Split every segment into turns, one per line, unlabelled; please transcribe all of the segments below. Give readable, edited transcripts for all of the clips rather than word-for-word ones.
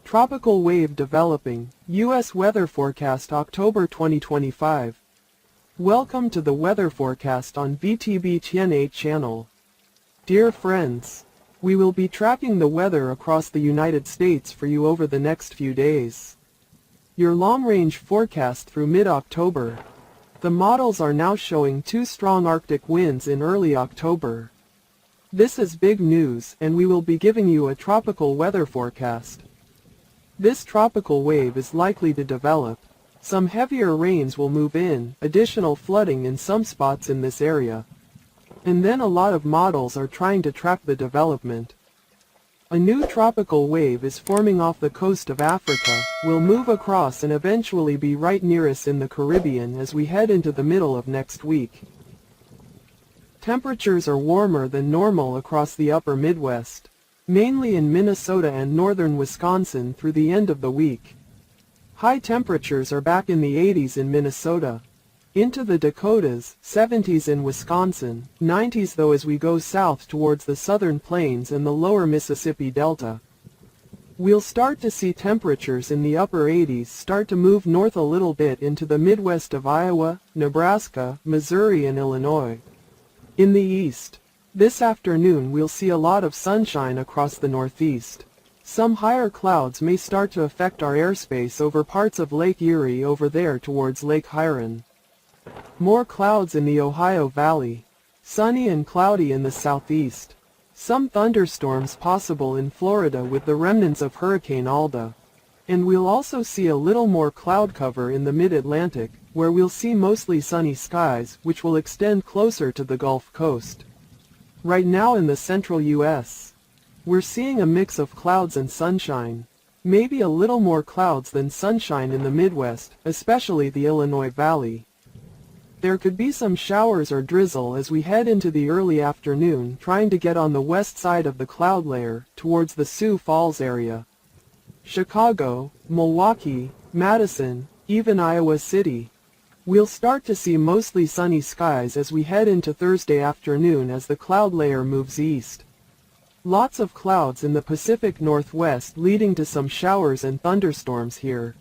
Tropical wave developing, U.S. weather forecast October 2025. Welcome to the weather forecast on VTB Tien 8 channel. Dear friends, we will be tracking the weather across the United States for you over the next few days. Your long-range forecast through mid-October. The models are now showing 2 strong Arctic winds in early October. This is big news, and we will be giving you a tropical weather forecast. This tropical wave is likely to develop. Some heavier rains will move in, additional flooding in some spots in this area. And then a lot of models are trying to track the development. A new tropical wave is forming off the coast of Africa, will move across and eventually be right near us in the Caribbean as we head into the middle of next week. Temperatures are warmer than normal across the upper Midwest, mainly in Minnesota and northern Wisconsin through the end of the week. High temperatures are back in the 80s in Minnesota. Into the Dakotas, 70s in Wisconsin, 90s though as we go south towards the southern plains and the lower Mississippi Delta. We'll start to see temperatures in the upper 80s start to move north a little bit into the Midwest of Iowa, Nebraska, Missouri and Illinois. In the east, this afternoon we'll see a lot of sunshine across the northeast. Some higher clouds may start to affect our airspace over parts of Lake Erie over there towards Lake Huron. More clouds in the Ohio Valley. Sunny and cloudy in the southeast. Some thunderstorms possible in Florida with the remnants of Hurricane Alda. And we'll also see a little more cloud cover in the mid-Atlantic, where we'll see mostly sunny skies, which will extend closer to the Gulf Coast. Right now in the central U.S., we're seeing a mix of clouds and sunshine. Maybe a little more clouds than sunshine in the Midwest, especially the Illinois Valley. There could be some showers or drizzle as we head into the early afternoon, trying to get on the west side of the cloud layer, towards the Sioux Falls area. Chicago, Milwaukee, Madison, even Iowa City. We'll start to see mostly sunny skies as we head into Thursday afternoon as the cloud layer moves east. Lots of clouds in the Pacific Northwest leading to some showers and thunderstorms here.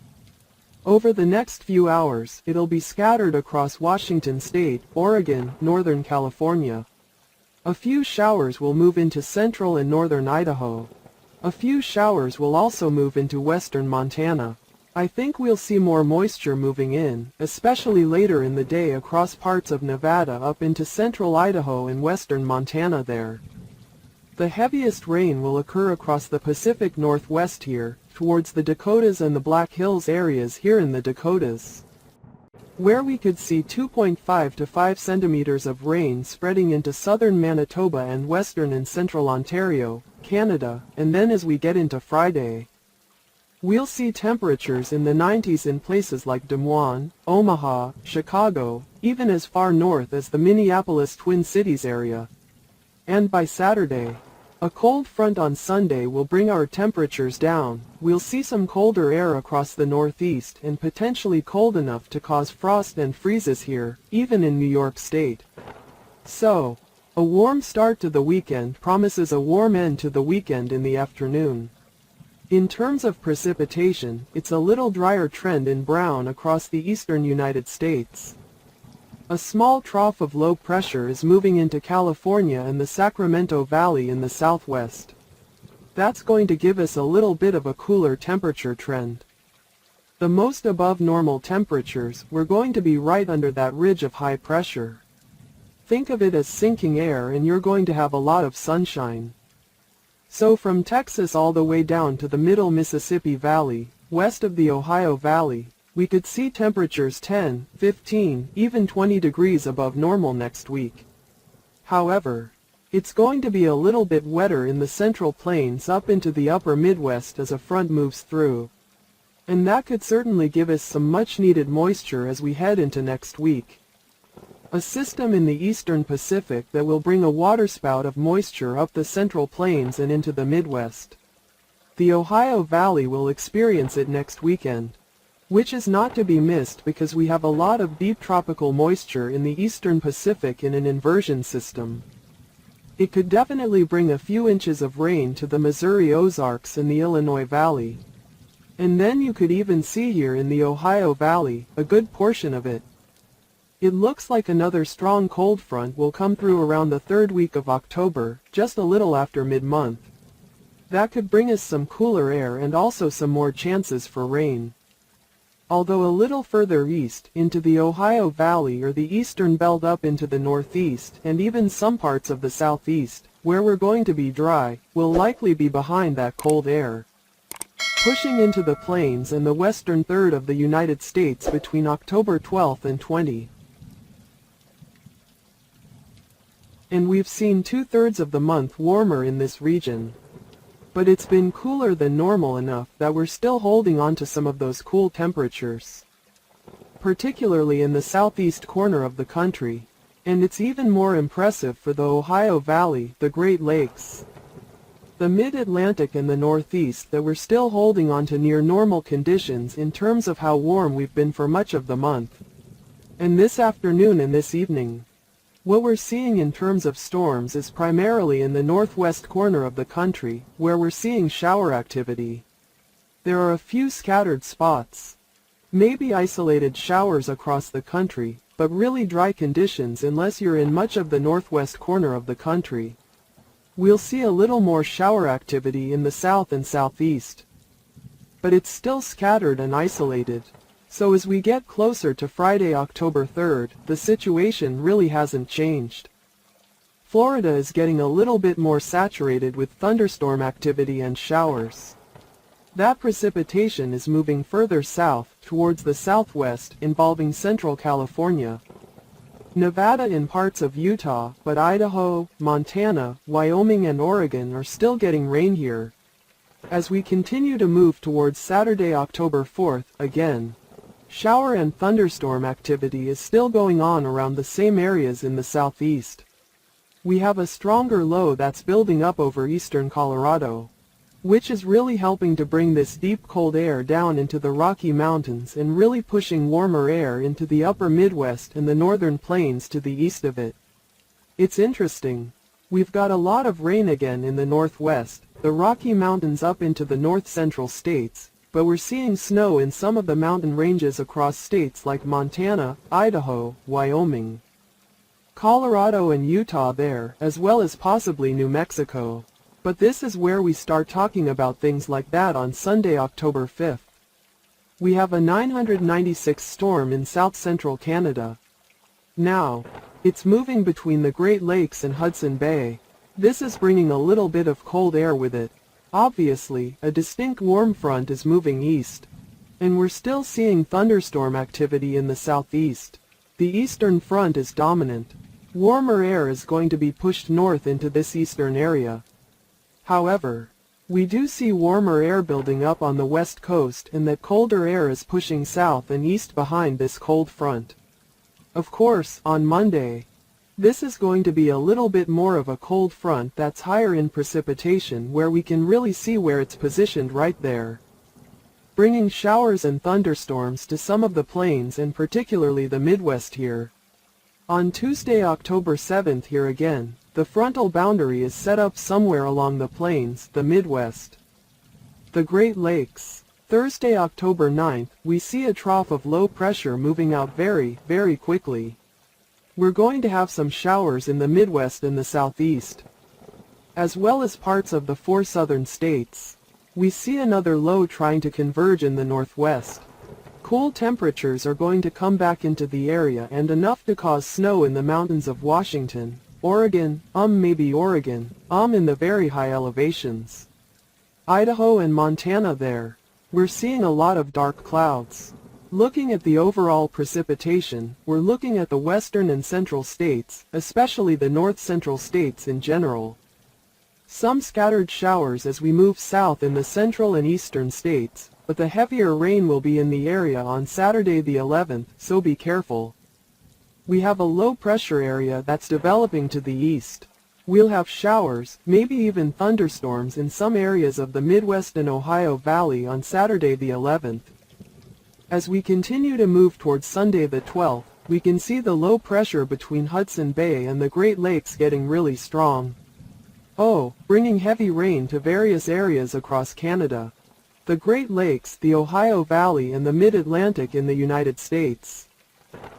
Over the next few hours, it'll be scattered across Washington State, Oregon, Northern California. A few showers will move into central and northern Idaho. A few showers will also move into western Montana. I think we'll see more moisture moving in, especially later in the day across parts of Nevada up into central Idaho and western Montana there. The heaviest rain will occur across the Pacific Northwest here, towards the Dakotas and the Black Hills areas here in the Dakotas, where we could see 2.5 to 5 centimeters of rain spreading into southern Manitoba and western and central Ontario, Canada, and then as we get into Friday, we'll see temperatures in the 90s in places like Des Moines, Omaha, Chicago, even as far north as the Minneapolis Twin Cities area. And by Saturday, a cold front on Sunday will bring our temperatures down. We'll see some colder air across the northeast and potentially cold enough to cause frost and freezes here, even in New York State. So, a warm start to the weekend promises a warm end to the weekend in the afternoon. In terms of precipitation, it's a little drier trend in brown across the eastern United States. A small trough of low pressure is moving into California and the Sacramento Valley in the southwest. That's going to give us a little bit of a cooler temperature trend. The most above normal temperatures, we're going to be right under that ridge of high pressure. Think of it as sinking air and you're going to have a lot of sunshine. So from Texas all the way down to the middle Mississippi Valley, west of the Ohio Valley, we could see temperatures 10, 15, even 20 degrees above normal next week. However, it's going to be a little bit wetter in the central plains up into the upper Midwest as a front moves through. And that could certainly give us some much-needed moisture as we head into next week. A system in the eastern Pacific that will bring a waterspout of moisture up the central plains and into the Midwest. The Ohio Valley will experience it next weekend, which is not to be missed because we have a lot of deep tropical moisture in the eastern Pacific in an inversion system. It could definitely bring a few inches of rain to the Missouri Ozarks and the Illinois Valley. And then you could even see here in the Ohio Valley, a good portion of it. It looks like another strong cold front will come through around the third week of October, just a little after mid-month. That could bring us some cooler air and also some more chances for rain. Although a little further east, into the Ohio Valley or the eastern belt up into the northeast, and even some parts of the southeast, where we're going to be dry, will likely be behind that cold air. Pushing into the plains and the western third of the United States between October 12th and 20th. And we've seen 2/3 of the month warmer in this region. But it's been cooler than normal enough that we're still holding on to some of those cool temperatures. Particularly in the southeast corner of the country. And it's even more impressive for the Ohio Valley, the Great Lakes, the Mid-Atlantic and the Northeast, that we're still holding on to near normal conditions in terms of how warm we've been for much of the month. And this afternoon and this evening, what we're seeing in terms of storms is primarily in the northwest corner of the country, where we're seeing shower activity. There are a few scattered spots, maybe isolated showers across the country, but really dry conditions unless you're in much of the northwest corner of the country. We'll see a little more shower activity in the south and southeast. But it's still scattered and isolated. So as we get closer to Friday, October 3rd, the situation really hasn't changed. Florida is getting a little bit more saturated with thunderstorm activity and showers. That precipitation is moving further south, towards the southwest, involving central California, Nevada and parts of Utah, but Idaho, Montana, Wyoming and Oregon are still getting rain here. As we continue to move towards Saturday, October 4th, again, shower and thunderstorm activity is still going on around the same areas in the southeast. We have a stronger low that's building up over eastern Colorado, which is really helping to bring this deep cold air down into the Rocky Mountains and really pushing warmer air into the upper Midwest and the northern plains to the east of it. It's interesting. We've got a lot of rain again in the northwest, the Rocky Mountains up into the north-central states, but we're seeing snow in some of the mountain ranges across states like Montana, Idaho, Wyoming, Colorado and Utah there, as well as possibly New Mexico. But this is where we start talking about things like that on Sunday, October 5th. We have a 996 storm in south-central Canada. Now, it's moving between the Great Lakes and Hudson Bay. This is bringing a little bit of cold air with it. Obviously, a distinct warm front is moving east. And we're still seeing thunderstorm activity in the southeast. The eastern front is dominant. Warmer air is going to be pushed north into this eastern area. However, we do see warmer air building up on the west coast, and that colder air is pushing south and east behind this cold front. Of course, on Monday, this is going to be a little bit more of a cold front that's higher in precipitation, where we can really see where it's positioned right there, bringing showers and thunderstorms to some of the plains and particularly the Midwest here. On Tuesday, October 7th here again, the frontal boundary is set up somewhere along the plains, the Midwest, the Great Lakes. Thursday, October 9th, we see a trough of low pressure moving out very, very quickly. We're going to have some showers in the Midwest and the Southeast, as well as parts of the 4 southern states. We see another low trying to converge in the Northwest. Cool temperatures are going to come back into the area and enough to cause snow in the mountains of Washington, Oregon, maybe Oregon, in the very high elevations. Idaho and Montana there. We're seeing a lot of dark clouds. Looking at the overall precipitation, we're looking at the western and central states, especially the north-central states in general. Some scattered showers as we move south in the central and eastern states, but the heavier rain will be in the area on Saturday the 11th, so be careful. We have a low-pressure area that's developing to the east. We'll have showers, maybe even thunderstorms in some areas of the Midwest and Ohio Valley on Saturday the 11th. As we continue to move towards Sunday the 12th, we can see the low pressure between Hudson Bay and the Great Lakes getting really strong. Bringing heavy rain to various areas across Canada. the Great Lakes, the Ohio Valley and the Mid-Atlantic in the United States.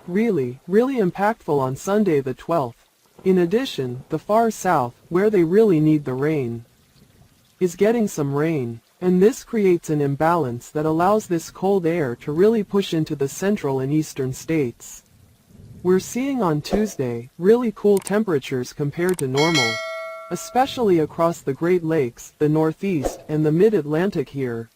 Really impactful on Sunday the 12th. In addition, the far south, where they really need the rain, is getting some rain, and this creates an imbalance that allows this cold air to really push into the central and eastern states. We're seeing on Tuesday really cool temperatures compared to normal, especially across the Great Lakes, the Northeast, and the Mid-Atlantic here.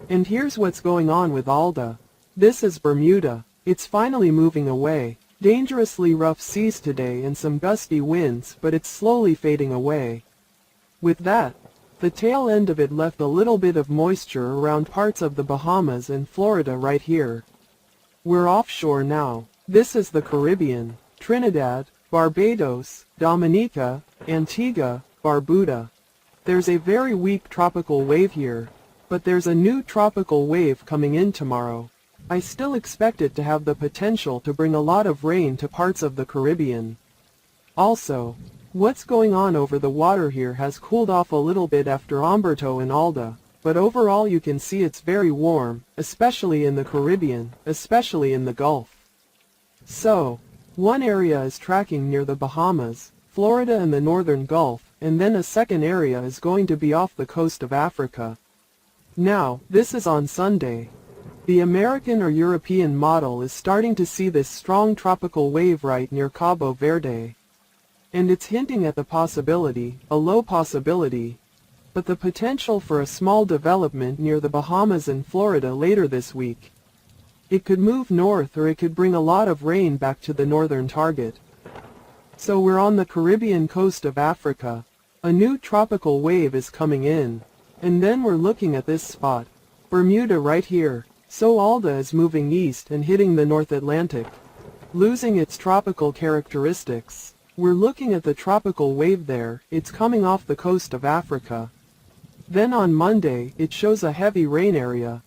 And here's what's going on with Alda. This is Bermuda. It's finally moving away. Dangerously rough seas today and some gusty winds, but it's slowly fading away. With that, the tail end of it left a little bit of moisture around parts of the Bahamas and Florida right here. We're offshore now. This is the Caribbean. Trinidad, Barbados, Dominica, Antigua, Barbuda. There's a very weak tropical wave here, but there's a new tropical wave coming in tomorrow. I still expect it to have the potential to bring a lot of rain to parts of the Caribbean. Also, what's going on over the water here has cooled off a little bit after Umberto and Alda, but overall you can see it's very warm, especially in the Caribbean, especially in the Gulf. So, one area is tracking near the Bahamas, Florida and the northern Gulf, and then a second area is going to be off the coast of Africa. Now, this is on Sunday. The American or European model is starting to see this strong tropical wave right near Cabo Verde. And it's hinting at the possibility, a low possibility, but the potential for a small development near the Bahamas and Florida later this week. It could move north or it could bring a lot of rain back to the northern target. So we're on the Caribbean coast of Africa. A new tropical wave is coming in. And then we're looking at this spot, Bermuda right here. So Alda is moving east and hitting the North Atlantic, losing its tropical characteristics. We're looking at the tropical wave there, it's coming off the coast of Africa. Then on Monday, it shows a heavy rain area,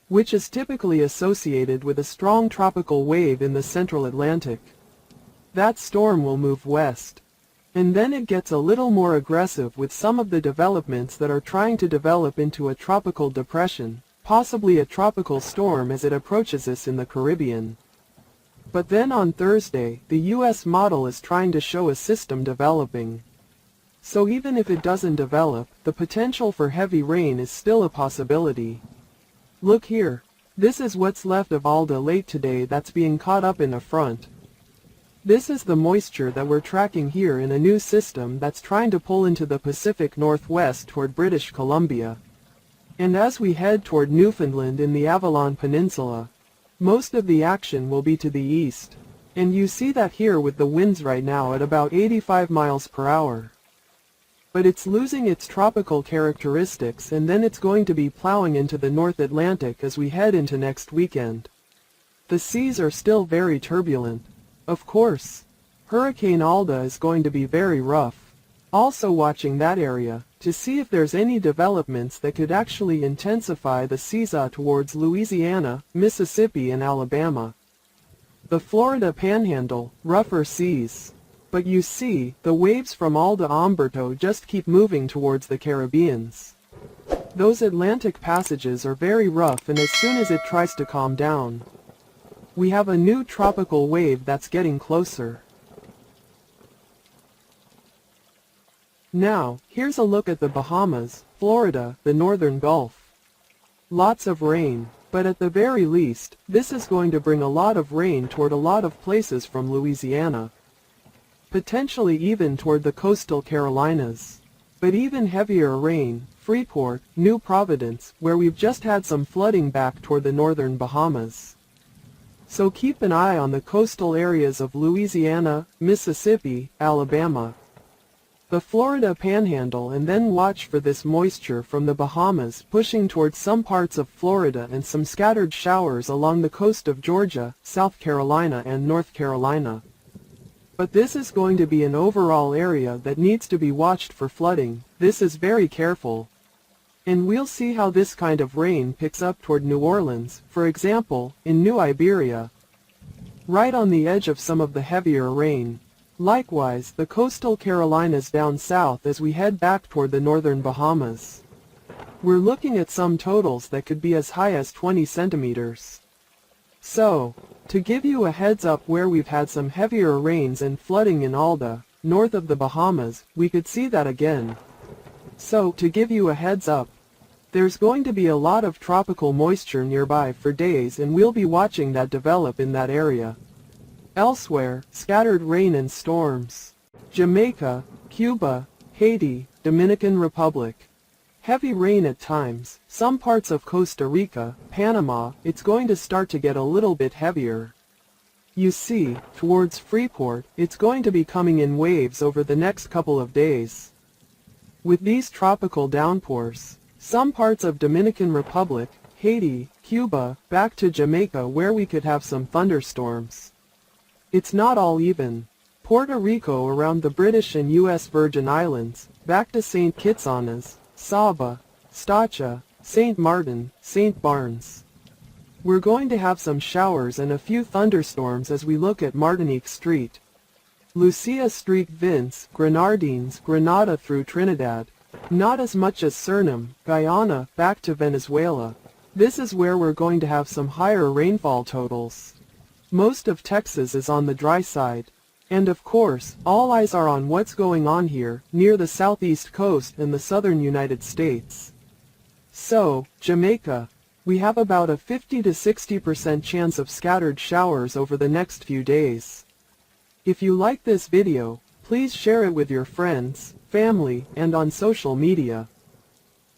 which is typically associated with a strong tropical wave in the central Atlantic. That storm will move west. And then it gets a little more aggressive with some of the developments that are trying to develop into a tropical depression, possibly a tropical storm as it approaches us in the Caribbean. But then on Thursday, the U.S. model is trying to show a system developing. So even if it doesn't develop, the potential for heavy rain is still a possibility. Look here. This is what's left of Alda late today that's being caught up in a front. This is the moisture that we're tracking here in a new system that's trying to pull into the Pacific Northwest toward British Columbia. And as we head toward Newfoundland in the Avalon Peninsula, most of the action will be to the east. And you see that here with the winds right now at about 85 miles per hour. But it's losing its tropical characteristics and then it's going to be plowing into the North Atlantic as we head into next weekend. The seas are still very turbulent. Of course, Hurricane Alda is going to be very rough. Also watching that area, to see if there's any developments that could actually intensify the seesaw towards Louisiana, Mississippi and Alabama. The Florida Panhandle, rougher seas. But you see, the waves from Alda Umberto just keep moving towards the Caribbeans. Those Atlantic passages are very rough and as soon as it tries to calm down, we have a new tropical wave that's getting closer. Now, here's a look at the Bahamas, Florida, the northern Gulf. Lots of rain, but at the very least, this is going to bring a lot of rain toward a lot of places from Louisiana. Potentially even toward the coastal Carolinas. But even heavier rain, Freeport, New Providence, where we've just had some flooding back toward the northern Bahamas. So keep an eye on the coastal areas of Louisiana, Mississippi, Alabama, the Florida Panhandle, and then watch for this moisture from the Bahamas pushing towards some parts of Florida and some scattered showers along the coast of Georgia, South Carolina and North Carolina. But this is going to be an overall area that needs to be watched for flooding. This is very careful. And we'll see how this kind of rain picks up toward New Orleans, for example, in New Iberia. Right on the edge of some of the heavier rain. Likewise, the coastal Carolinas down south as we head back toward the northern Bahamas. We're looking at some totals that could be as high as 20 centimeters. So, to give you a heads up where we've had some heavier rains and flooding in Alda, north of the Bahamas, we could see that again. So, to give you a heads up, there's going to be a lot of tropical moisture nearby for days and we'll be watching that develop in that area. Elsewhere, scattered rain and storms. Jamaica, Cuba, Haiti, Dominican Republic. Heavy rain at times. Some parts of Costa Rica, Panama, it's going to start to get a little bit heavier. You see, towards Freeport, it's going to be coming in waves over the next couple of days. With these tropical downpours, some parts of Dominican Republic, Haiti, Cuba, back to Jamaica where we could have some thunderstorms. It's not all even. Puerto Rico around the British and U.S. Virgin Islands, back to St. Kitts on us, Saba, Stacha, St. Martin, St. Barnes. We're going to have some showers and a few thunderstorms as we look at Martinique Street, Lucia Street, Vince, Grenadines, Grenada through Trinidad. Not as much as Suriname, Guyana, back to Venezuela. This is where we're going to have some higher rainfall totals. Most of Texas is on the dry side. And of course, all eyes are on what's going on here, near the southeast coast and the southern United States. So, Jamaica. We have about a 50 to 60% chance of scattered showers over the next few days. If you like this video, please share it with your friends, family, and on social media.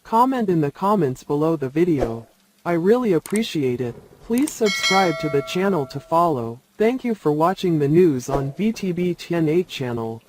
Comment in the comments below the video. I really appreciate it. Please subscribe to the channel to follow. Thank you for watching the news on VTB Tien 8 channel.